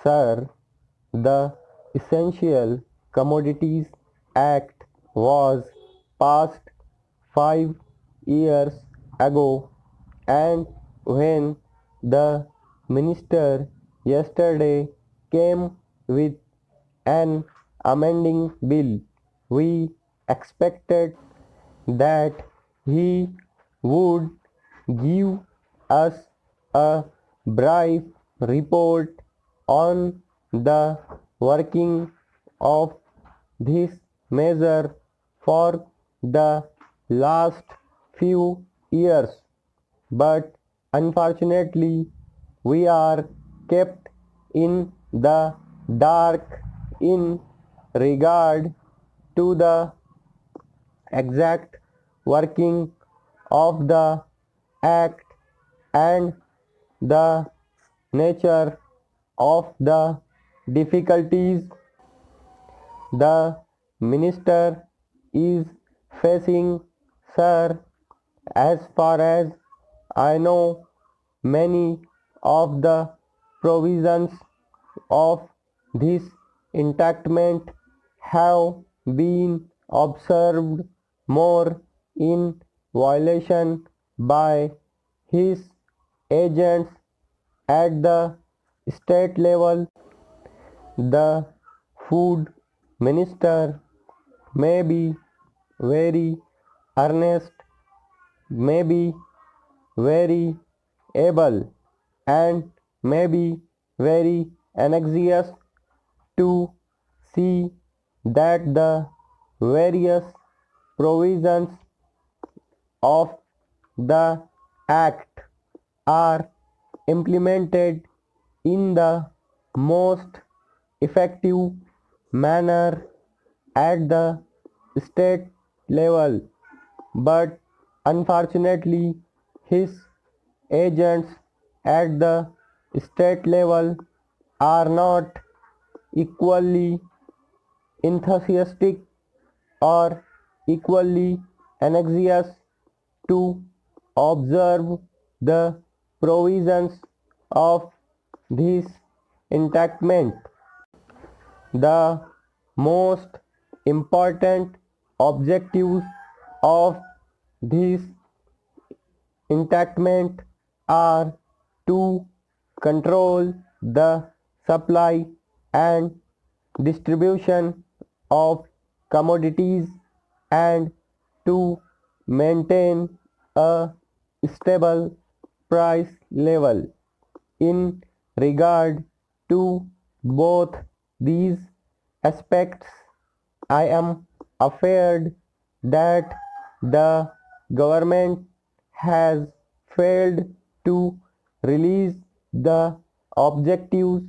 Sir, the Essential Commodities Act was passed 5 years ago, and when the minister yesterday came with an amending bill, we expected that he would give us a brief report on the working of this measure for the last few years, but unfortunately, we are kept in the dark in regard to the exact working of the act and the nature of the difficulties the minister is facing. Sir, as far as I know, many of the provisions of this enactment have been observed more in violation by his agents at the state level. The food minister may be very earnest, may be very able, and may be very anxious to see that the various provisions of the act are implemented in the most effective manner at the state level, but unfortunately, his agents at the state level are not equally enthusiastic or equally anxious to observe the provisions of this enactment. The most important objectives of this enactment are to control the supply and distribution of commodities and to maintain a stable price level. In regard to both these aspects, I am afraid that the government has failed to release the objectives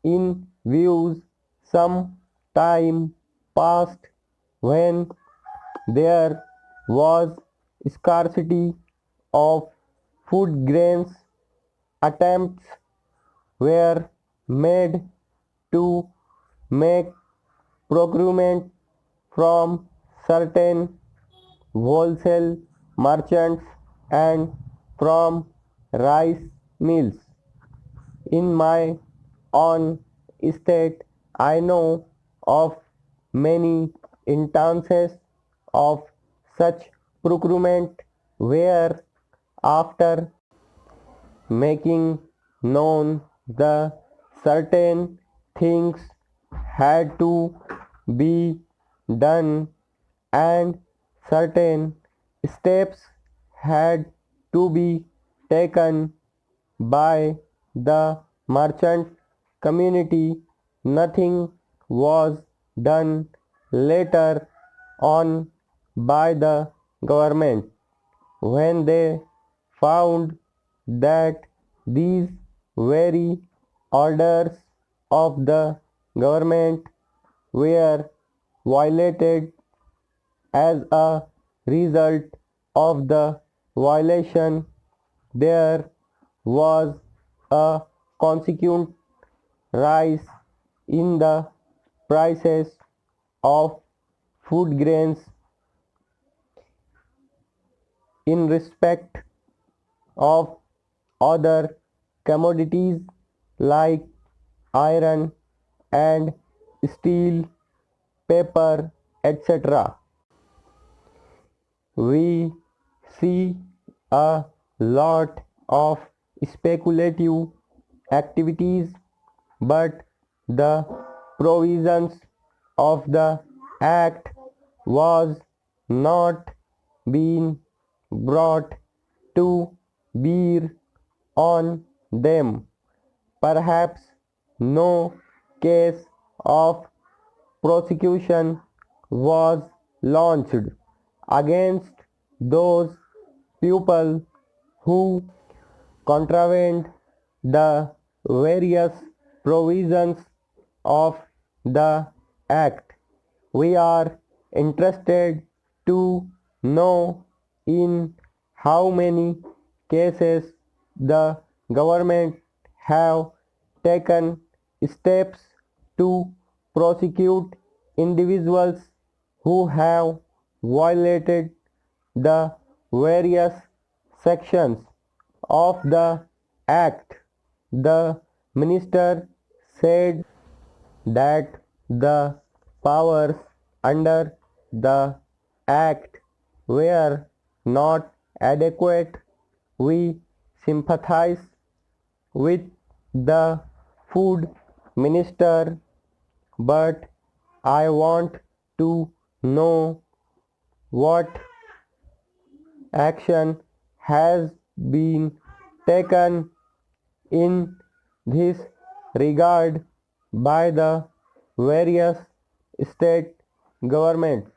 in views some time past when there was scarcity of food grains. Attempts were made to make procurement from certain wholesale merchants and from rice mills. In my own state, I know of many instances of such procurement where, after making known the certain things had to be done and certain steps had to be taken by the merchant community, nothing was done later on by the government when they found that these very orders of the government were violated. As a result of the violation, there was a consequent rise in the prices of food grains. In respect of other commodities like iron and steel, paper, etc. We see a lot of speculative activities, but the provisions of the Act was not being brought to bear on them. Perhaps no case of prosecution was launched against those people who contravened the various provisions of the Act. We are interested to know in how many cases the government have taken steps to prosecute individuals who have violated the various sections of the Act. The minister said that the powers under the Act were not adequate. We sympathize with the food minister, but I want to know what action has been taken in this regard by the various state governments.